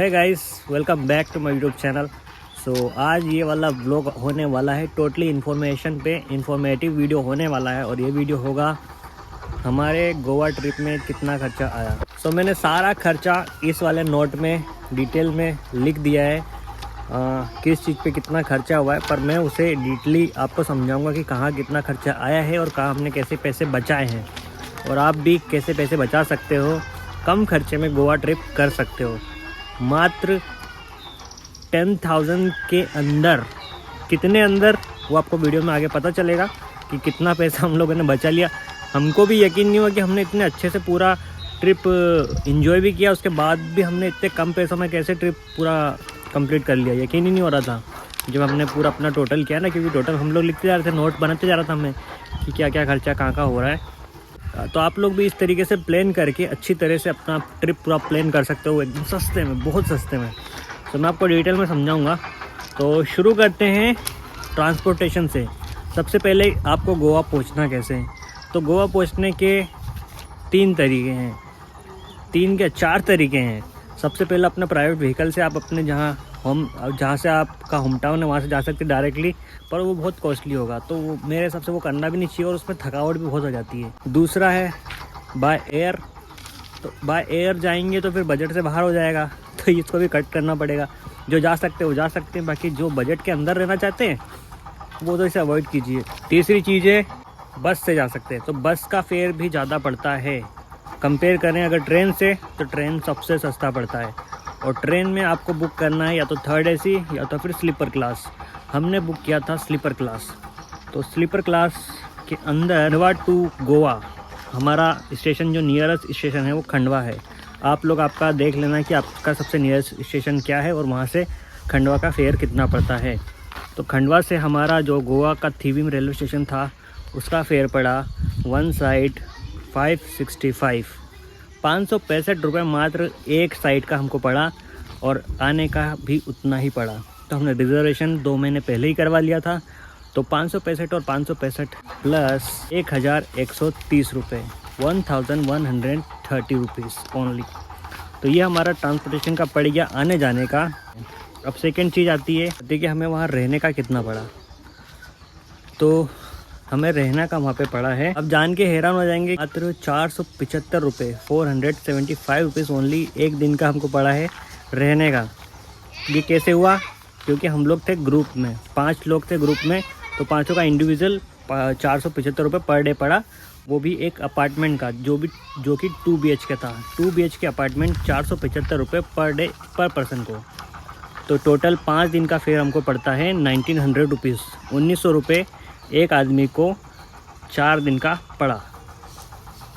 है guys, welcome back to my YouTube channel. आज ये वाला व्लॉग होने वाला है टोटली इन्फॉर्मेशन पे, इन्फॉर्मेटिव वीडियो होने वाला है। और ये वीडियो होगा हमारे गोवा ट्रिप में कितना खर्चा आया। मैंने सारा खर्चा इस वाले नोट में डिटेल में लिख दिया है, किस चीज़ पे कितना खर्चा हुआ है। पर मैं उसे डिटेली आपको समझाऊंगा कि कहाँ कितना खर्चा आया है और कहाँ हमने कैसे पैसे बचाए हैं, और आप भी कैसे पैसे बचा सकते हो, कम खर्चे में गोवा ट्रिप कर सकते हो। मात्र 10,000 के अंदर, कितने अंदर वो आपको वीडियो में आगे पता चलेगा कि कितना पैसा हम लोगों ने बचा लिया। हमको भी यकीन नहीं हुआ कि हमने इतने अच्छे से पूरा ट्रिप एंजॉय भी किया, उसके बाद भी हमने इतने कम पैसों में कैसे ट्रिप पूरा कंप्लीट कर लिया। यकीन ही नहीं हो रहा था जब हमने पूरा अपना टोटल किया ना, क्योंकि टोटल हम लोग लिखते जा रहे थे, नोट बनाते जा रहा था हमें कि क्या क्या खर्चा कहाँ हो रहा है। तो आप लोग भी इस तरीके से प्लान करके अच्छी तरह से अपना ट्रिप पूरा प्लान कर सकते हो, एकदम सस्ते में, बहुत सस्ते में। तो मैं आपको डिटेल में समझाऊंगा। तो शुरू करते हैं ट्रांसपोर्टेशन से। सबसे पहले आपको गोवा पहुंचना कैसे है। तो गोवा पहुंचने के 3 तरीके हैं, 3 के 4 तरीके हैं। सबसे पहले अपना प्राइवेट व्हीकल से आप अपने जहाँ से आपका होम टाउन है वहाँ से जा सकते डायरेक्टली, पर वो बहुत कॉस्टली होगा। तो वो मेरे हिसाब से वो करना भी नहीं चाहिए और उसमें थकावट भी बहुत हो जाती है। दूसरा है बाय एयर। तो बाय एयर जाएंगे तो फिर बजट से बाहर हो जाएगा, तो इसको भी कट करना पड़ेगा। जो जा सकते हैं वो जा सकते हैं, बाकी जो बजट के अंदर रहना चाहते हैं वो तो इसे अवॉइड कीजिए। तीसरी चीज़ है बस से जा सकते हैं। तो बस का फेयर भी ज़्यादा पड़ता है, कंपेयर करें अगर ट्रेन से, तो ट्रेन सबसे सस्ता पड़ता है। और ट्रेन में आपको बुक करना है या तो 3rd AC या तो फिर स्लीपर क्लास। हमने बुक किया था स्लीपर क्लास। तो स्लीपर क्लास के अंदर खंडवा टू गोवा, हमारा स्टेशन जो नियरेस्ट स्टेशन है वो खंडवा है। आप लोग आपका देख लेना कि आपका सबसे नियरेस्ट स्टेशन क्या है और वहाँ से खंडवा का फेयर कितना पड़ता है। तो खंडवा से हमारा जो गोवा का थीविम रेलवे स्टेशन था उसका फेयर पड़ा वन साइड 565 रुपये मात्र एक साइड का हमको पड़ा, और आने का भी उतना ही पड़ा। तो हमने रिजर्वेशन 2 महीने पहले ही करवा लिया था। तो 565 और 565 प्लस 1,130 रुपये, 1,130 रुपीज़ ओनली। तो ये हमारा ट्रांसपोर्टेशन का पड़ गया आने जाने का। अब सेकेंड चीज़ आती है, देखिए हमें वहाँ रहने का कितना पड़ा। तो हमें रहना का वहाँ पे पड़ा है, अब जान के हैरान हो जाएंगे, मात्र 475 रुपये, 475 रुपीज़ ओनली एक दिन का हमको पड़ा है रहने का। ये कैसे हुआ? क्योंकि हम लोग थे ग्रुप में, 5 लोग थे ग्रुप में, तो 5 का इंडिविजुअल 475 रुपये पर डे पड़ा। वो भी एक अपार्टमेंट का, जो कि 2 BHK था। 2 BHK अपार्टमेंट 475 रुपये पर डे पर पर्सन को। तो टोटल 5 दिन का फेयर हमको पड़ता है 1900 रुपीज़, 1900 रुपये एक आदमी को 4 दिन का पड़ा।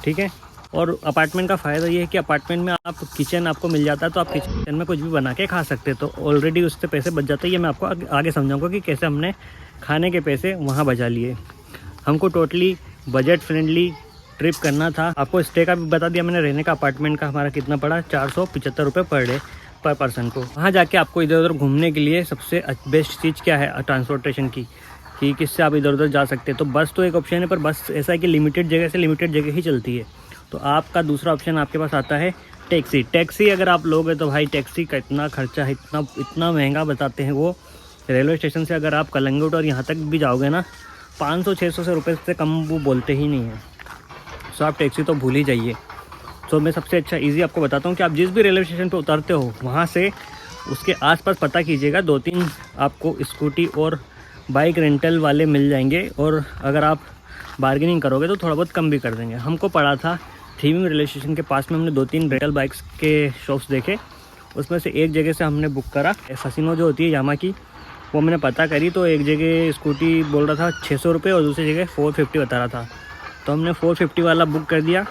ठीक है। और अपार्टमेंट का फ़ायदा ये है कि अपार्टमेंट में आप किचन आपको मिल जाता है, तो आप किचन में कुछ भी बना के खा सकते हैं। तो ऑलरेडी उससे पैसे बच जाते हैं। ये मैं आपको आगे समझाऊंगा कि कैसे हमने खाने के पैसे वहाँ बचा लिए। हमको टोटली बजट फ्रेंडली ट्रिप करना था। आपको स्टे का भी बता दिया मैंने, रहने का अपार्टमेंट का हमारा कितना पड़ा, 475 रुपये पर डे पर पर्सन को। वहाँ जाके आपको इधर उधर घूमने के लिए सबसे बेस्ट चीज़ क्या है ट्रांसपोर्टेशन की, कि किससे आप इधर उधर जा सकते हैं। तो बस तो एक ऑप्शन है, पर बस ऐसा है कि लिमिटेड जगह से लिमिटेड जगह ही चलती है। तो आपका दूसरा ऑप्शन आपके पास आता है टैक्सी। टैक्सी अगर आप लोगे तो भाई टैक्सी का इतना खर्चा है, इतना महंगा बताते हैं वो। रेलवे स्टेशन से अगर आप कलंगुट और यहाँ तक भी जाओगे ना, 500-600 रुपये से कम वो बोलते ही नहीं है। सो आप टैक्सी तो भूल ही जाइए। तो मैं सबसे अच्छा ईजी आपको बताता हूँ कि आप जिस भी रेलवे स्टेशन पर उतरते हो वहाँ से उसके आसपास पता कीजिएगा, 2-3 आपको स्कूटी और बाइक रेंटल वाले मिल जाएंगे। और अगर आप बार्गेनिंग करोगे तो थोड़ा बहुत कम भी कर देंगे। हमको पड़ा था थीविम रेलवे स्टेशन के पास में, हमने 2-3 रेंटल बाइक्स के शॉप्स देखे, उसमें से एक जगह से हमने बुक करा। फसिनो जो होती है यामा की, वो मैंने पता करी। तो एक जगह स्कूटी बोल रहा था 600 रुपये और दूसरी जगह 450 बता रहा था। तो हमने 450 वाला बुक कर दिया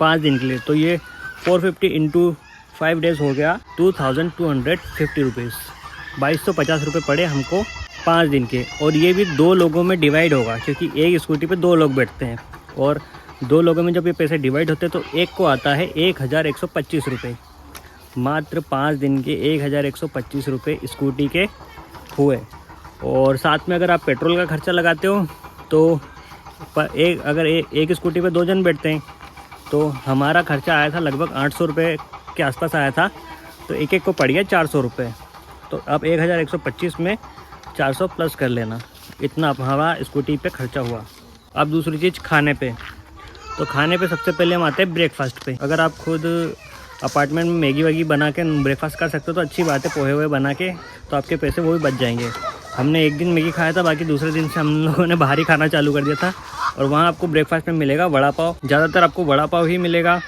5 दिन के लिए। तो ये 450 इंटू 5 डेज़ हो गया 2,250 रुपीज़, 2250 रुपये पड़े हमको 5 दिन के। और ये भी 2 लोगों में डिवाइड होगा, क्योंकि एक स्कूटी पे 2 लोग बैठते हैं। और 2 लोगों में जब ये पैसे डिवाइड होते हैं तो एक को आता है 1,125 रुपये। मात्र 5 दिन के 1,125 रुपये स्कूटी के हुए। और साथ में अगर आप पेट्रोल का खर्चा लगाते हो तो अगर एक स्कूटी पे 2 जन बैठते हैं तो हमारा खर्चा आया था लगभग 800 रुपये के आसपास आया था तो एक एक को पड़ गया 400 रुपये। तो अब 1125 में 400 प्लस कर लेना, इतना हमारा स्कूटी पे खर्चा हुआ। अब दूसरी चीज़ खाने पे, तो खाने पे सबसे पहले हम आते हैं ब्रेकफास्ट पे। अगर आप खुद अपार्टमेंट में मैगी वैगी बना के ब्रेकफास्ट कर सकते हो तो अच्छी बात है, पोहे हुए बना के, तो आपके पैसे वो भी बच जाएंगे। हमने एक दिन मैगी खाया था, बाकी दूसरे दिन से हम लोगों ने बाहर ही खाना चालू कर दिया था। और वहाँ आपको ब्रेकफास्ट में मिलेगा वड़ा पाव, ज़्यादातर आपको वड़ा पाव ही मिलेगा,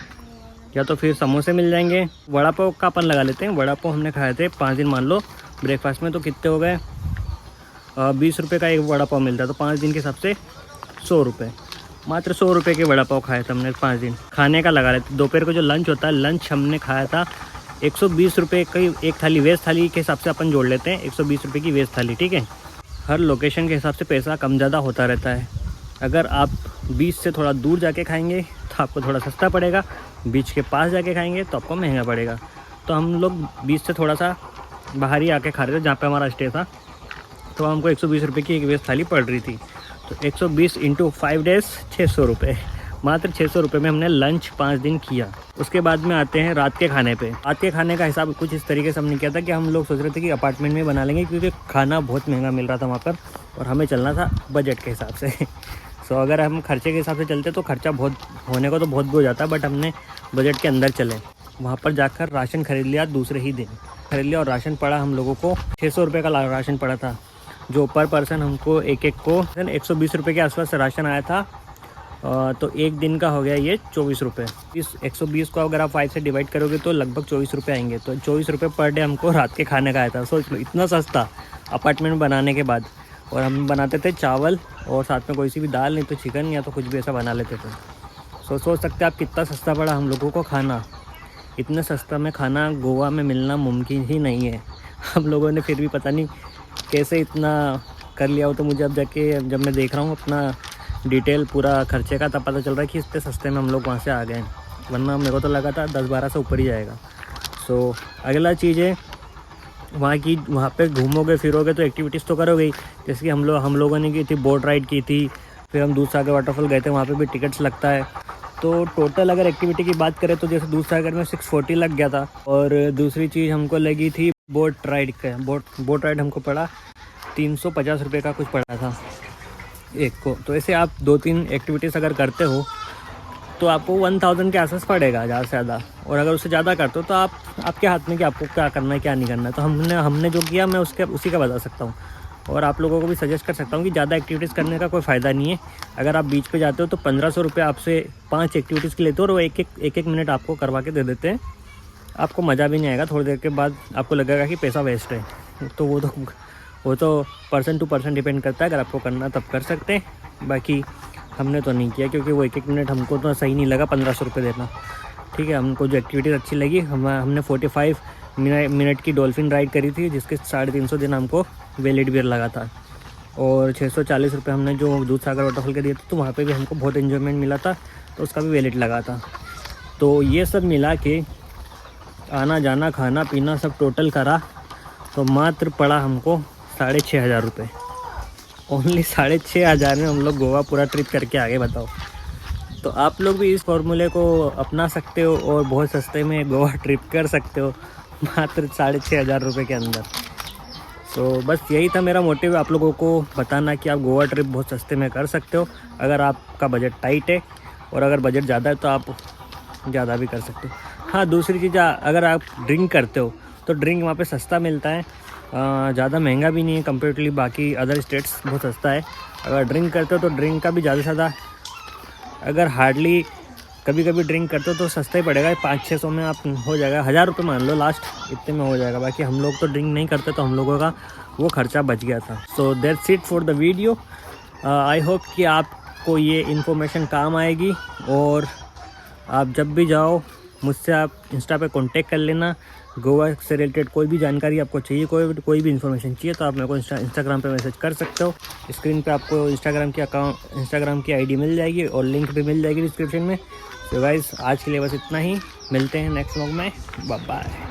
या तो फिर समोसे मिल जाएंगे। वड़ा पाव का अपन लगा लेते हैं। वड़ा पाव हमने खाए थे 5 दिन मान लो ब्रेकफास्ट में, तो कितने हो गए, 20 रुपये का एक वड़ा पाव मिलता है, तो 5 दिन के हिसाब से 100 रुपये, मात्र 100 रुपये के वड़ा पाव खाए थे हमने 5 दिन। खाने का लगा लेते। दोपहर को जो लंच होता है, लंच हमने खाया था 120 रुपये की एक थाली, वेज थाली के हिसाब से अपन जोड़ लेते हैं 120 रुपये की वेज थाली, ठीक है। हर लोकेशन के हिसाब से पैसा कम ज़्यादा होता रहता है। अगर आप बीच से थोड़ा दूर जाके खाएंगे तो आपको थोड़ा सस्ता पड़ेगा, बीच के पास जाके खाएंगे तो आपको महंगा पड़ेगा। तो हम लोग बीच से थोड़ा सा बाहर ही आके खा रहे थे जहाँ पे हमारा स्टे था, तो हमको 120 रुपये की एक वेज थाली पड़ रही थी। तो 120 इंटू 5 डेज़ 600 रुपये, मात्र 600 रुपये में हमने लंच 5 दिन किया। उसके बाद में आते हैं रात के खाने पे। रात के खाने का हिसाब कुछ इस तरीके से हमने किया था कि हम लोग सोच रहे थे कि अपार्टमेंट में बना लेंगे, क्योंकि खाना बहुत महंगा मिल रहा था वहाँ पर और हमें चलना था बजट के हिसाब से। सो अगर हम खर्चे के हिसाब से चलते तो खर्चा बहुत होने को तो बहुत भी हो जाता, बट हमने बजट के अंदर चले। वहाँ पर जाकर राशन खरीद लिया, दूसरे ही दिन खरीद लिया, और राशन पड़ा हम लोगों को 600 रुपये का राशन पड़ा था, जो पर पर्सन हमको एक को 120 रुपये के आसपास राशन आया था। तो एक दिन का हो गया ये 24 रुपये। इस 120 को अगर आप 5 से डिवाइड करोगे तो लगभग 24 रुपये आएंगे। तो 24 रुपये पर डे हमको रात के खाने का आया था। सोच लो, इतना सस्ता अपार्टमेंट बनाने के बाद। और हम बनाते थे चावल और साथ में कोई सी भी दाल, नहीं तो चिकन या तो कुछ भी ऐसा बना लेते थे। सोच सकते हैं आप कितना सस्ता पड़ा हम लोगों को खाना। इतने सस्ता में खाना गोवा में मिलना मुमकिन ही नहीं है। हम लोगों ने फिर भी पता नहीं कैसे इतना कर लिया हो। तो मुझे अब जाके जब मैं देख रहा हूँ अपना डिटेल पूरा खर्चे का, तब पता चल रहा है कि इतने सस्ते में हम लोग वहाँ से आ गए, वरना मेरे को तो लगा था 10-12 से ऊपर ही जाएगा। सो अगला चीज़ है वहाँ पे घूमोगे फिरोगे तो एक्टिविटीज़ तो करोगे ही। जैसे कि हम लोगों ने की थी बोट राइड की थी, फिर हम दूधसागर वाटरफॉल गए थे, वहाँ पे भी टिकट्स लगता है। तो टोटल अगर एक्टिविटी की बात करें तो जैसे दूधसागर में 640 लग गया था। और दूसरी चीज़ हमको लगी थी बोट राइड का। बोट राइड हमको पड़ा 350 रुपये का कुछ पड़ा था एक को। तो ऐसे आप 2-3 एक्टिविटीज़ अगर करते हो तो आपको 1000 के आसपास पड़ेगा ज़्यादा से ज़्यादा। और अगर उससे ज़्यादा करते हो तो आपके हाथ में कि आपको क्या करना है क्या नहीं करना है। तो हमने जो किया मैं उसी का बता सकता हूँ, और आप लोगों को भी सजेस्ट कर सकता हूँ कि ज़्यादा एक्टिविटीज़ करने का कोई फ़ायदा नहीं है। अगर आप बीच पे जाते हो तो 1500 रुपये आपसे 5 एक्टिविटीज़ के लेते हो, और वो एक मिनट आपको करवा के दे देते हैं। आपको मज़ा भी नहीं आएगा, थोड़ी देर के बाद आपको लगेगा कि पैसा वेस्ट है। तो वो तो पर्सन टू पर्सन डिपेंड करता है। अगर आपको करना तब कर सकते हैं, बाकी हमने तो नहीं किया, क्योंकि वो एक मिनट हमको तो सही नहीं लगा 1500 रुपये देना। ठीक है, हमको जो एक्टिविटीज़ अच्छी लगी, हमने 45 मिनट की डॉल्फिन राइड करी थी, जिसके 350 दिन हमको वैलिड बियर लगा था। और 640 रुपये हमने जो दूधसागर वाटरफॉल के दिए थे, तो वहाँ पे भी हमको बहुत एन्जॉयमेंट मिला था, तो उसका भी वैलिड लगा था। तो ये सब मिला के आना जाना खाना पीना सब टोटल करा तो मात्र पड़ा हमको 6500 रुपये। ओनली 6500 में हम लोग गोवा पूरा ट्रिप करके आ गए, बताओ। तो आप लोग भी इस फॉर्मूले को अपना सकते हो और बहुत सस्ते में गोवा ट्रिप कर सकते हो, मात्र 6500 रुपये के अंदर। सो बस यही था मेरा मोटिव, आप लोगों को बताना कि आप गोवा ट्रिप बहुत सस्ते में कर सकते हो अगर आपका बजट टाइट है, और अगर बजट ज़्यादा है तो आप ज़्यादा भी कर सकते हो। हाँ, दूसरी चीज़, अगर आप ड्रिंक करते हो तो ड्रिंक वहाँ पे सस्ता मिलता है, ज़्यादा महंगा भी नहीं है कंपेरेटिवली बाकी अदर स्टेट्स, बहुत सस्ता है। अगर ड्रिंक करते हो तो ड्रिंक का भी ज़्यादा से ज़्यादा, अगर हार्डली कभी कभी ड्रिंक करते हो तो सस्ता ही पड़ेगा, 500-600 में आप हो जाएगा, 1000 रुपये मान लो लास्ट, इतने में हो जाएगा। बाकी हम लोग तो ड्रिंक नहीं करते, तो हम लोगों का वो खर्चा बच गया था। So that's it for the video. I hope कि आपको ये इन्फॉर्मेशन काम आएगी, और आप जब भी जाओ मुझसे आप इंस्टा पे कांटेक्ट कर लेना। गोवा से रिलेटेड कोई भी जानकारी आपको चाहिए, कोई भी इन्फॉर्मेशन चाहिए, तो आप मेरे को इंस्टाग्राम पे मैसेज कर सकते हो। स्क्रीन पे आपको इंस्टाग्राम की आईडी मिल जाएगी, और लिंक भी मिल जाएगी डिस्क्रिप्शन में। तो गाइस, आज के लिए बस इतना ही, मिलते हैं नेक्स्ट व्लॉग में, बाय बाय।